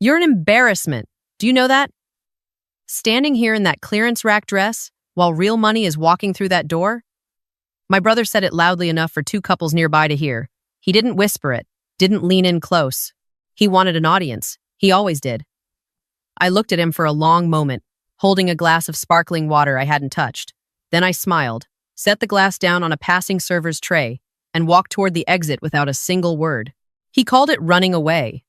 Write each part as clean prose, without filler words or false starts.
You're an embarrassment. Do you know that? Standing here in that clearance rack dress while real money is walking through that door? My brother said it loudly enough for two couples nearby to hear. He didn't whisper it, didn't lean in close. He wanted an audience. He always did. I looked at him for a long moment, holding a glass of sparkling water I hadn't touched. Then I smiled, set the glass down on a passing server's tray, and walked toward the exit without a single word. He called it running away.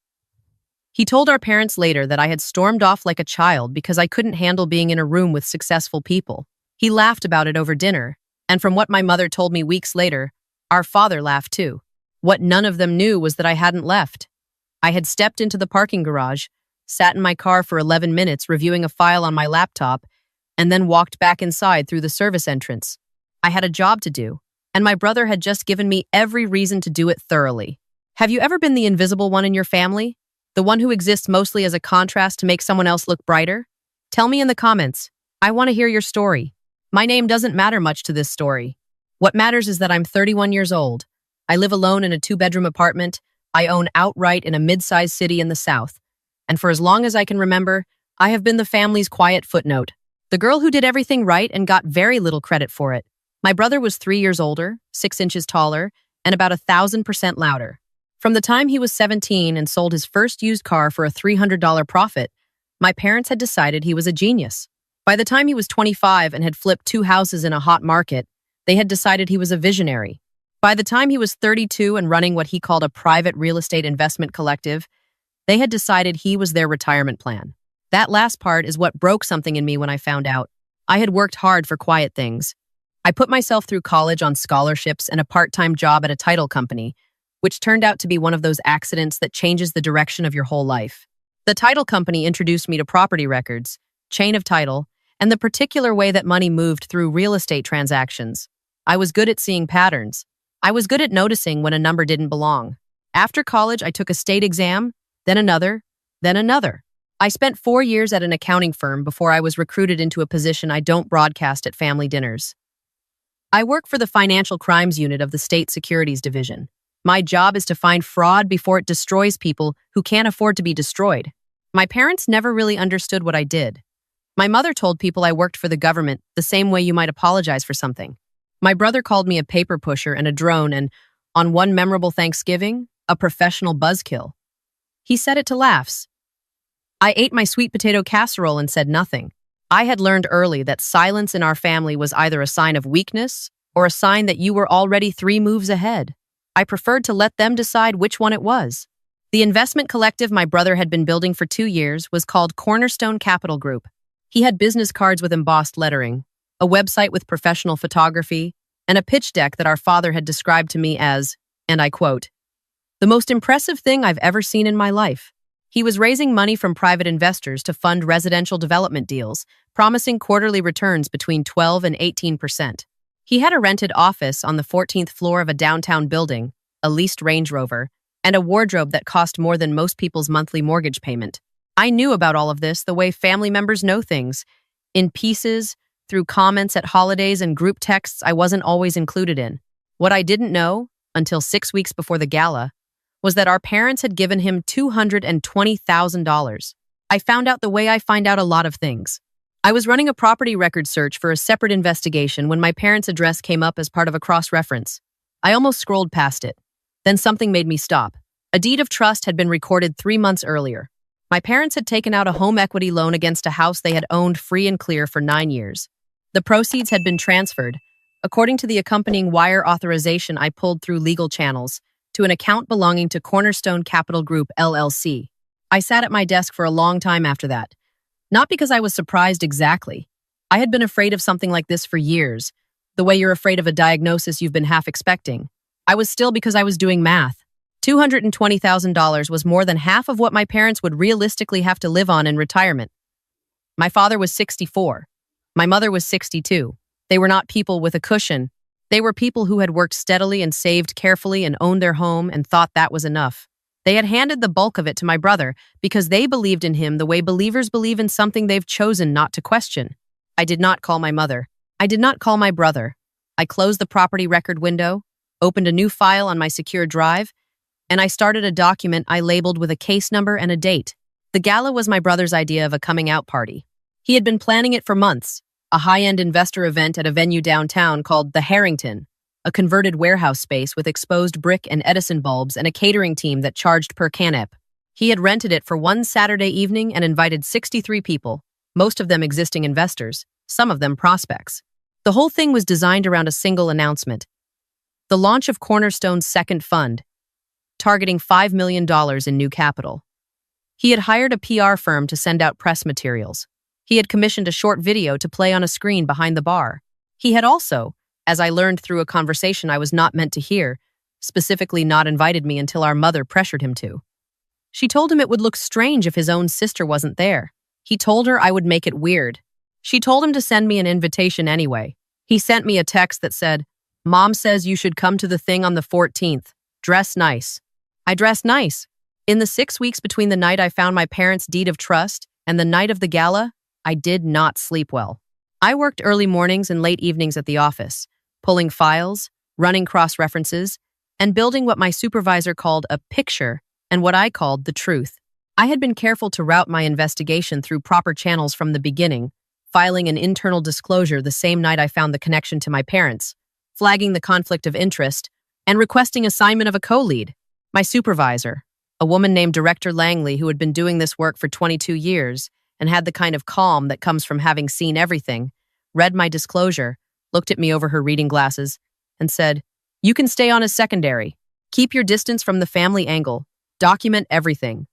He told our parents later that I had stormed off like a child because I couldn't handle being in a room with successful people. He laughed about it over dinner, and from what my mother told me weeks later, our father laughed too. What none of them knew was that I hadn't left. I had stepped into the parking garage, sat in my car for 11 minutes reviewing a file on my laptop, and then walked back inside through the service entrance. I had a job to do, and my brother had just given me every reason to do it thoroughly. Have you ever been the invisible one in your family? The one who exists mostly as a contrast to make someone else look brighter? Tell me in the comments. I want to hear your story. My name doesn't matter much to this story. What matters is that I'm 31 years old. I live alone in a 2-bedroom apartment. I own outright in a mid-sized city in the South. And for as long as I can remember, I have been the family's quiet footnote. The girl who did everything right and got very little credit for it. My brother was 3 years older, 6 inches taller, and about 1,000% louder. From the time he was 17 and sold his first used car for a $300 profit, my parents had decided he was a genius. By the time he was 25 and had flipped 2 houses in a hot market, they had decided he was a visionary. By the time he was 32 and running what he called a private real estate investment collective, they had decided he was their retirement plan. That last part is what broke something in me when I found out. I had worked hard for quiet things. I put myself through college on scholarships and a part-time job at a title company, which turned out to be one of those accidents that changes the direction of your whole life. The title company introduced me to property records, chain of title, and the particular way that money moved through real estate transactions. I was good at seeing patterns. I was good at noticing when a number didn't belong. After college, I took a state exam, then another, then another. I spent 4 years at an accounting firm before I was recruited into a position I don't broadcast at family dinners. I work for the Financial Crimes Unit of the State Securities Division. My job is to find fraud before it destroys people who can't afford to be destroyed. My parents never really understood what I did. My mother told people I worked for the government the same way you might apologize for something. My brother called me a paper pusher and a drone and, on one memorable Thanksgiving, a professional buzzkill. He said it to laughs. I ate my sweet potato casserole and said nothing. I had learned early that silence in our family was either a sign of weakness or a sign that you were already 3 moves ahead. I preferred to let them decide which one it was. The investment collective my brother had been building for 2 years was called Cornerstone Capital Group. He had business cards with embossed lettering, a website with professional photography, and a pitch deck that our father had described to me as, and I quote, "the most impressive thing I've ever seen in my life." He was raising money from private investors to fund residential development deals, promising quarterly returns between 12 and 18%. He had a rented office on the 14th floor of a downtown building, a leased Range Rover, and a wardrobe that cost more than most people's monthly mortgage payment. I knew about all of this the way family members know things, in pieces, through comments at holidays and group texts I wasn't always included in. What I didn't know, until 6 weeks before the gala, was that our parents had given him $220,000. I found out the way I find out a lot of things. I was running a property record search for a separate investigation when my parents' address came up as part of a cross-reference. I almost scrolled past it. Then something made me stop. A deed of trust had been recorded 3 months earlier. My parents had taken out a home equity loan against a house they had owned free and clear for 9 years. The proceeds had been transferred, according to the accompanying wire authorization I pulled through legal channels, to an account belonging to Cornerstone Capital Group, LLC. I sat at my desk for a long time after that. Not because I was surprised exactly. I had been afraid of something like this for years, the way you're afraid of a diagnosis you've been half expecting. I was still because I was doing math. $220,000 was more than half of what my parents would realistically have to live on in retirement. My father was 64. My mother was 62. They were not people with a cushion. They were people who had worked steadily and saved carefully and owned their home and thought that was enough. They had handed the bulk of it to my brother because they believed in him the way believers believe in something they've chosen not to question. I did not call my mother. I did not call my brother. I closed the property record window, opened a new file on my secure drive, and I started a document I labeled with a case number and a date. The gala was my brother's idea of a coming-out party. He had been planning it for months, a high-end investor event at a venue downtown called the Harrington, a converted warehouse space with exposed brick and Edison bulbs and a catering team that charged per canep. He had rented it for one Saturday evening and invited 63 people, most of them existing investors, some of them prospects. The whole thing was designed around a single announcement: the launch of Cornerstone's second fund, targeting $5 million in new capital. He had hired a PR firm to send out press materials. He had commissioned a short video to play on a screen behind the bar. He had also, as I learned through a conversation I was not meant to hear, specifically not invited me until our mother pressured him to. She told him it would look strange if his own sister wasn't there. He told her I would make it weird. She told him to send me an invitation anyway. He sent me a text that said, "Mom says you should come to the thing on the 14th. Dress nice." I dressed nice. In the 6 weeks between the night I found my parents' deed of trust and the night of the gala, I did not sleep well. I worked early mornings and late evenings at the office, pulling files, running cross-references, and building what my supervisor called a picture and what I called the truth. I had been careful to route my investigation through proper channels from the beginning, filing an internal disclosure the same night I found the connection to my parents, flagging the conflict of interest, and requesting assignment of a co-lead. My supervisor, a woman named Director Langley who had been doing this work for 22 years and had the kind of calm that comes from having seen everything, read my disclosure, looked at me over her reading glasses, and said, "You can stay on as secondary. Keep your distance from the family angle. Document everything."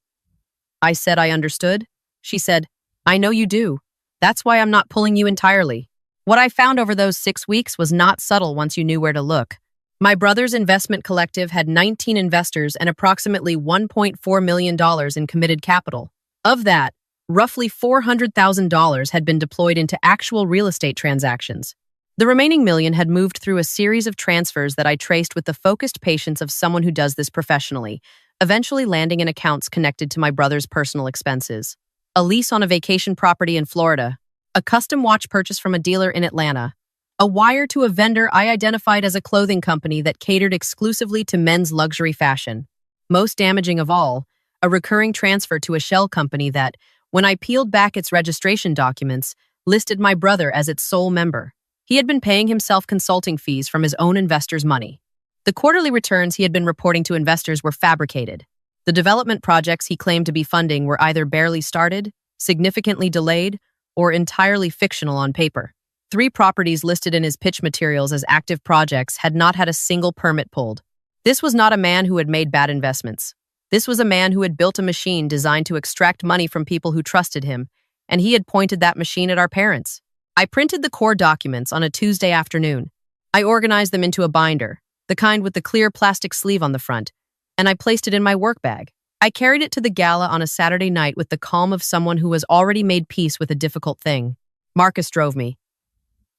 I said I understood. She said, "I know you do. That's why I'm not pulling you entirely." What I found over those 6 weeks was not subtle once you knew where to look. My brother's investment collective had 19 investors and approximately $1.4 million in committed capital. Of that, roughly $400,000 had been deployed into actual real estate transactions. The remaining million had moved through a series of transfers that I traced with the focused patience of someone who does this professionally, eventually landing in accounts connected to my brother's personal expenses. A lease on a vacation property in Florida, a custom watch purchase from a dealer in Atlanta, a wire to a vendor I identified as a clothing company that catered exclusively to men's luxury fashion. Most damaging of all, a recurring transfer to a shell company that, when I peeled back its registration documents, listed my brother as its sole member. He had been paying himself consulting fees from his own investors' money. The quarterly returns he had been reporting to investors were fabricated. The development projects he claimed to be funding were either barely started, significantly delayed, or entirely fictional on paper. 3 properties listed in his pitch materials as active projects had not had a single permit pulled. This was not a man who had made bad investments. This was a man who had built a machine designed to extract money from people who trusted him, and he had pointed that machine at our parents. I printed the core documents on a Tuesday afternoon. I organized them into a binder, the kind with the clear plastic sleeve on the front, and I placed it in my work bag. I carried it to the gala on a Saturday night with the calm of someone who has already made peace with a difficult thing. Marcus drove me.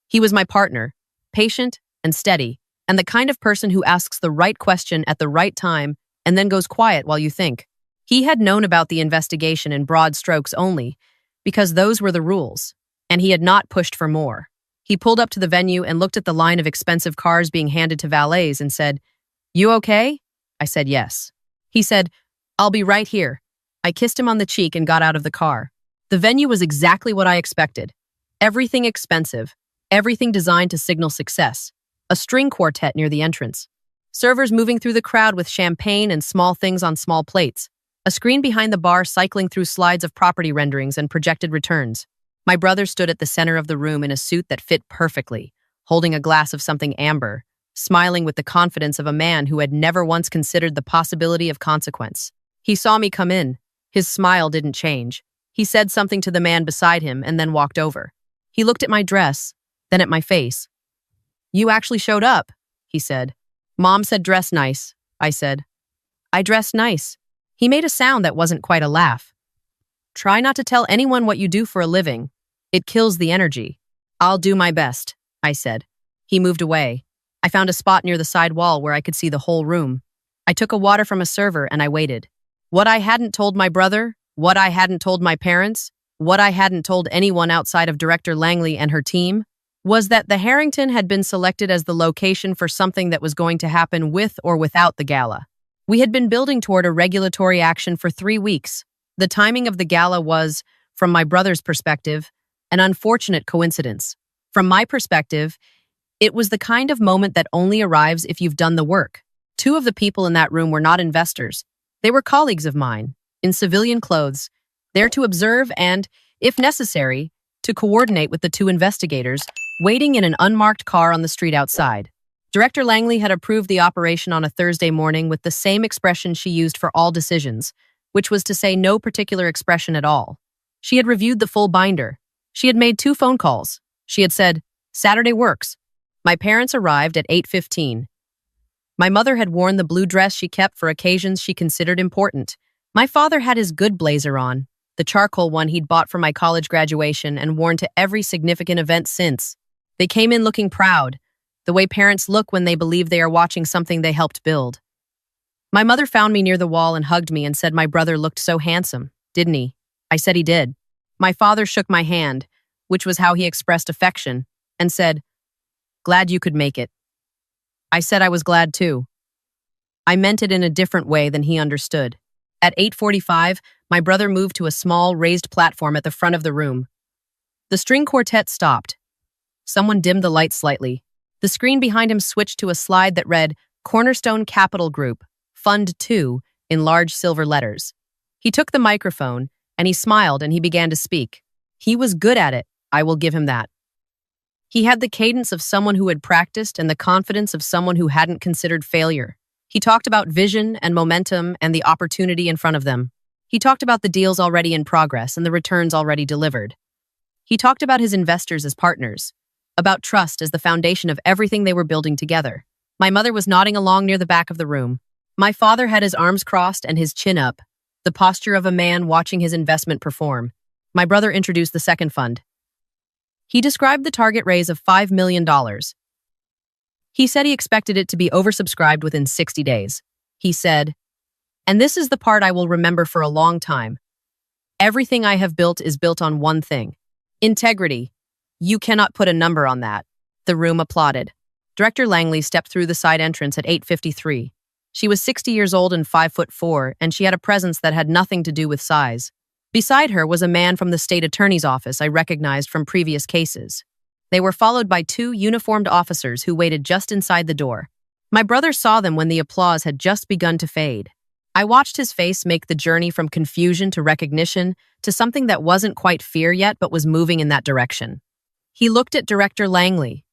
He was my partner, patient and steady, and the kind of person who asks the right question at the right time and then goes quiet while you think. He had known about the investigation in broad strokes only, because those were the rules, and he had not pushed for more. He pulled up to the venue and looked at the line of expensive cars being handed to valets and said, "You okay?" I said yes. He said, "I'll be right here." I kissed him on the cheek and got out of the car. The venue was exactly what I expected. Everything expensive. Everything designed to signal success. A string quartet near the entrance. Servers moving through the crowd with champagne and small things on small plates. A screen behind the bar cycling through slides of property renderings and projected returns. My brother stood at the center of the room in a suit that fit perfectly, holding a glass of something amber, smiling with the confidence of a man who had never once considered the possibility of consequence. He saw me come in. His smile didn't change. He said something to the man beside him and then walked over. He looked at my dress, then at my face. "You actually showed up," he said. "Mom said dress nice," I said. "I dressed nice." He made a sound that wasn't quite a laugh. "Try not to tell anyone what you do for a living. It kills the energy." "I'll do my best," I said. He moved away. I found a spot near the side wall where I could see the whole room. I took a water from a server and I waited. What I hadn't told my brother, what I hadn't told my parents, what I hadn't told anyone outside of Director Langley and her team, was that the Harrington had been selected as the location for something that was going to happen with or without the gala. We had been building toward a regulatory action for 3 weeks. The timing of the gala was, from my brother's perspective, an unfortunate coincidence. From my perspective, it was the kind of moment that only arrives if you've done the work. Two of the people in that room were not investors. They were colleagues of mine, in civilian clothes, there to observe and, if necessary, to coordinate with the two investigators, waiting in an unmarked car on the street outside. Director Langley had approved the operation on a Thursday morning with the same expression she used for all decisions, which was to say no particular expression at all. She had reviewed the full binder. She had made 2 phone calls. She had said, "Saturday works." My parents arrived at 8:15. My mother had worn the blue dress she kept for occasions she considered important. My father had his good blazer on, the charcoal one he'd bought for my college graduation and worn to every significant event since. They came in looking proud, the way parents look when they believe they are watching something they helped build. My mother found me near the wall and hugged me and said my brother looked so handsome, didn't he? I said he did. My father shook my hand, which was how he expressed affection, and said, "Glad you could make it." I said I was glad too. I meant it in a different way than he understood. At 8:45, my brother moved to a small, raised platform at the front of the room. The string quartet stopped. Someone dimmed the light slightly. The screen behind him switched to a slide that read, "Cornerstone Capital Group, Fund 2, in large silver letters. He took the microphone, and he smiled and he began to speak. He was good at it, I will give him that. He had the cadence of someone who had practiced and the confidence of someone who hadn't considered failure. He talked about vision and momentum and the opportunity in front of them. He talked about the deals already in progress and the returns already delivered. He talked about his investors as partners, about trust as the foundation of everything they were building together. My mother was nodding along near the back of the room. My father had his arms crossed and his chin up, the posture of a man watching his investment perform. My brother introduced the second fund. He described the target raise of $5 million. He said he expected it to be oversubscribed within 60 days. He said, "And this is the part I will remember for a long time. Everything I have built is built on one thing: integrity. You cannot put a number on that." The room applauded. Director Langley stepped through the side entrance at 8:53. She was 60 years old and 5'4", and she had a presence that had nothing to do with size. Beside her was a man from the state attorney's office I recognized from previous cases. They were followed by 2 uniformed officers who waited just inside the door. My brother saw them when the applause had just begun to fade. I watched his face make the journey from confusion to recognition to something that wasn't quite fear yet but was moving in that direction. He looked at Director Langley.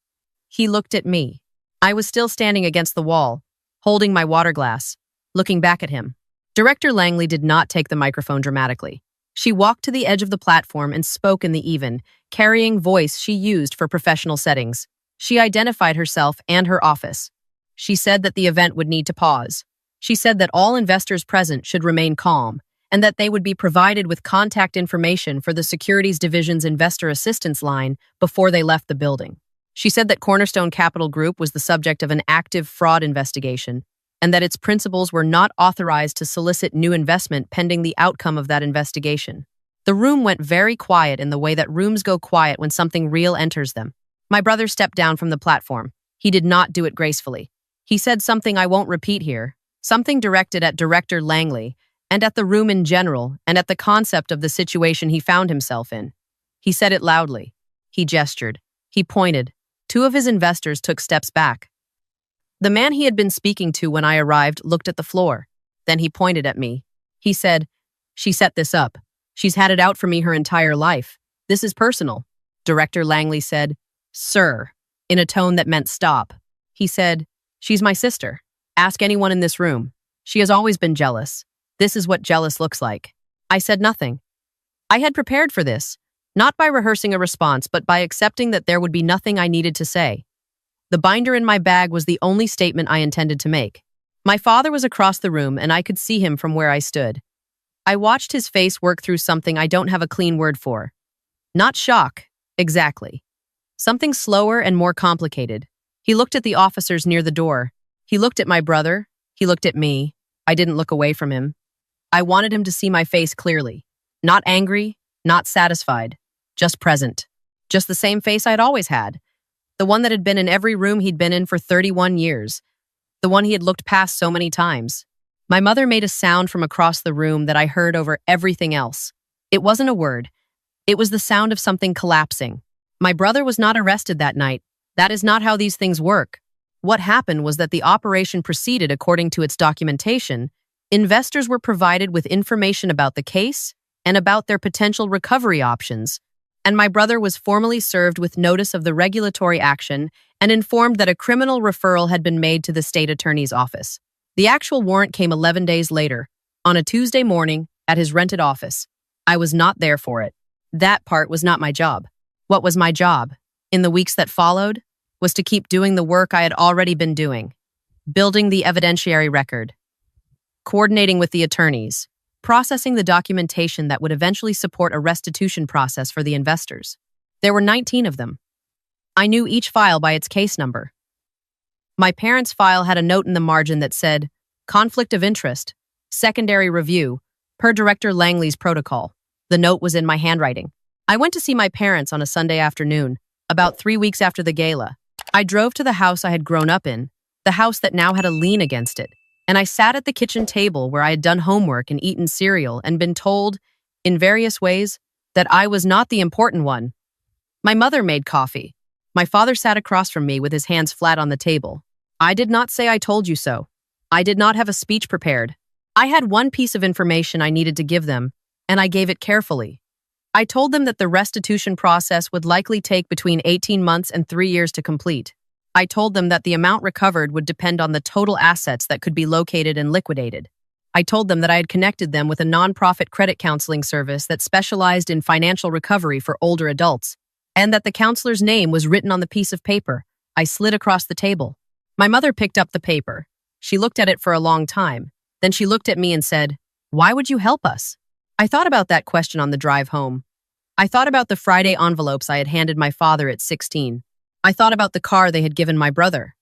He looked at me. I was still standing against the wall, holding my water glass, looking back at him. Director Langley did not take the microphone dramatically. She walked to the edge of the platform and spoke in the even, carrying voice she used for professional settings. She identified herself and her office. She said that the event would need to pause. She said that all investors present should remain calm, and that they would be provided with contact information for the Securities Division's Investor Assistance line before they left the building. She said that Cornerstone Capital Group was the subject of an active fraud investigation, and that its principals were not authorized to solicit new investment pending the outcome of that investigation. The room went very quiet in the way that rooms go quiet when something real enters them. My brother stepped down from the platform. He did not do it gracefully. He said something I won't repeat here, something directed at Director Langley, and at the room in general, and at the concept of the situation he found himself in. He said it loudly. He gestured. He pointed. 2 of his investors took steps back. The man he had been speaking to when I arrived looked at the floor. Then he pointed at me. He said, "She set this up. She's had it out for me her entire life. This is personal." Director Langley said, "Sir," in a tone that meant stop. He said, "She's my sister. Ask anyone in this room. She has always been jealous. This is what jealous looks like." I said nothing. I had prepared for this, not by rehearsing a response, but by accepting that there would be nothing I needed to say. The binder in my bag was the only statement I intended to make. My father was across the room, and I could see him from where I stood. I watched his face work through something I don't have a clean word for. Not shock, exactly. Something slower and more complicated. He looked at the officers near the door. He looked at my brother. He looked at me. I didn't look away from him. I wanted him to see my face clearly. Not angry, not satisfied, just present. Just the same face I'd always had. The one that had been in every room he'd been in for 31 years. The one he had looked past so many times. My mother made a sound from across the room that I heard over everything else. It wasn't a word. It was the sound of something collapsing. My brother was not arrested that night. That is not how these things work. What happened was that the operation proceeded according to its documentation. Investors were provided with information about the case and about their potential recovery options, and my brother was formally served with notice of the regulatory action and informed that a criminal referral had been made to the state attorney's office. The actual warrant came 11 days later, on a Tuesday morning, at his rented office. I was not there for it. That part was not my job. What was my job, in the weeks that followed, was to keep doing the work I had already been doing, building the evidentiary record, coordinating with the attorneys, processing the documentation that would eventually support a restitution process for the investors. There were 19 of them. I knew each file by its case number. My parents' file had a note in the margin that said, "Conflict of interest, secondary review, per Director Langley's protocol." The note was in my handwriting. I went to see my parents on a Sunday afternoon, about 3 weeks after the gala. I drove to the house I had grown up in, the house that now had a lien against it, and I sat at the kitchen table where I had done homework and eaten cereal and been told, in various ways, that I was not the important one. My mother made coffee. My father sat across from me with his hands flat on the table. I did not say "I told you so." I did not have a speech prepared. I had one piece of information I needed to give them, and I gave it carefully. I told them that the restitution process would likely take between 18 months and 3 years to complete. I told them that the amount recovered would depend on the total assets that could be located and liquidated. I told them that I had connected them with a nonprofit credit counseling service that specialized in financial recovery for older adults, and that the counselor's name was written on the piece of paper I slid across the table. My mother picked up the paper. She looked at it for a long time. Then she looked at me and said, "Why would you help us?" I thought about that question on the drive home. I thought about the Friday envelopes I had handed my father at 16. I thought about the car they had given my brother.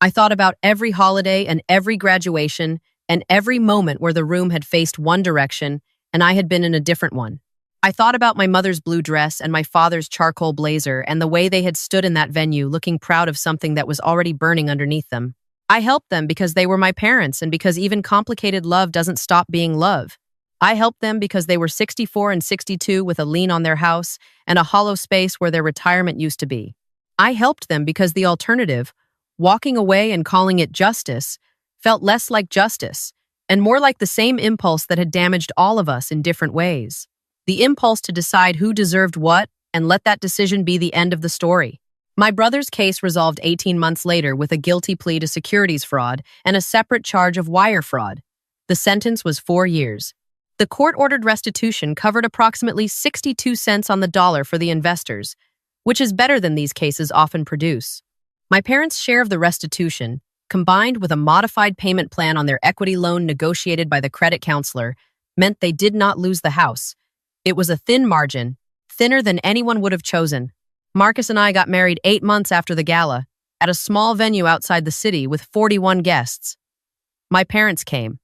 I thought about every holiday and every graduation and every moment where the room had faced one direction and I had been in a different one. I thought about my mother's blue dress and my father's charcoal blazer and the way they had stood in that venue looking proud of something that was already burning underneath them. I helped them because they were my parents and because even complicated love doesn't stop being love. I helped them because they were 64 and 62 with a lien on their house and a hollow space where their retirement used to be. I helped them because the alternative, walking away and calling it justice, felt less like justice and more like the same impulse that had damaged all of us in different ways. The impulse to decide who deserved what and let that decision be the end of the story. My brother's case resolved 18 months later with a guilty plea to securities fraud and a separate charge of wire fraud. The sentence was 4 years. The court-ordered restitution covered approximately 62 cents on the dollar for the investors, which is better than these cases often produce. My parents' share of the restitution, combined with a modified payment plan on their equity loan negotiated by the credit counselor, meant they did not lose the house. It was a thin margin, thinner than anyone would have chosen. Marcus and I got married 8 months after the gala, at a small venue outside the city with 41 guests. My parents came.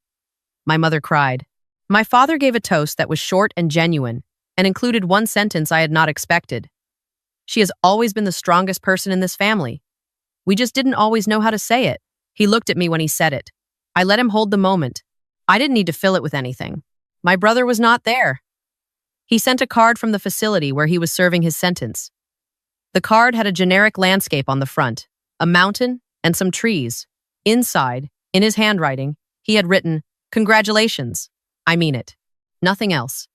My mother cried. My father gave a toast that was short and genuine, and included one sentence I had not expected. "She has always been the strongest person in this family. We just didn't always know how to say it." He looked at me when he said it. I let him hold the moment. I didn't need to fill it with anything. My brother was not there. He sent a card from the facility where he was serving his sentence. The card had a generic landscape on the front, a mountain, and some trees. Inside, in his handwriting, he had written, "Congratulations. I mean it." Nothing else.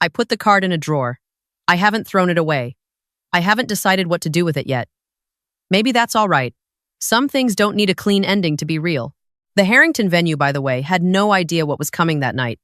I put the card in a drawer. I haven't thrown it away. I haven't decided what to do with it yet. Maybe that's all right. Some things don't need a clean ending to be real. The Harrington venue, by the way, had no idea what was coming that night.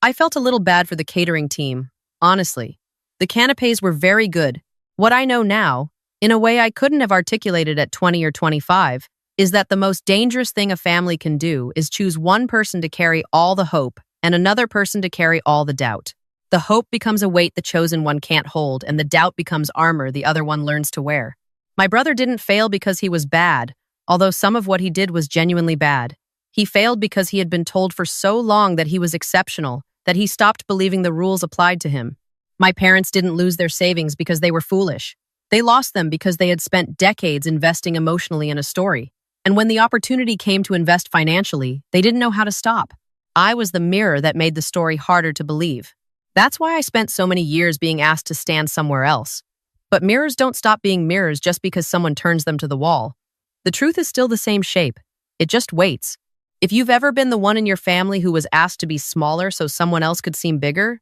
I felt a little bad for the catering team, honestly. The canapes were very good. What I know now, in a way I couldn't have articulated at 20 or 25, is that the most dangerous thing a family can do is choose one person to carry all the hope and another person to carry all the doubt. The hope becomes a weight the chosen one can't hold, and the doubt becomes armor the other one learns to wear. My brother didn't fail because he was bad, although some of what he did was genuinely bad. He failed because he had been told for so long that he was exceptional, that he stopped believing the rules applied to him. My parents didn't lose their savings because they were foolish. They lost them because they had spent decades investing emotionally in a story. And And when the opportunity came to invest financially, they didn't know how to stop. I was the mirror that made the story harder to believe. That's why I spent so many years being asked to stand somewhere else. But mirrors don't stop being mirrors just because someone turns them to the wall. The truth is still the same shape. It just waits. If you've ever been the one in your family who was asked to be smaller so someone else could seem bigger,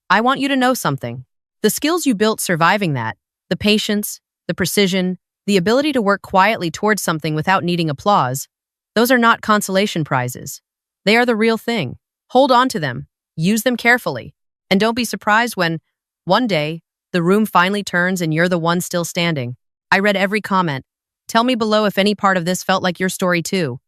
I want you to know something. The skills you built surviving that, the patience, the precision, the ability to work quietly towards something without needing applause, those are not consolation prizes. They are the real thing. Hold on to them, use them carefully, and don't be surprised when, one day, the room finally turns and you're the one still standing. I read every comment. Tell me below if any part of this felt like your story too.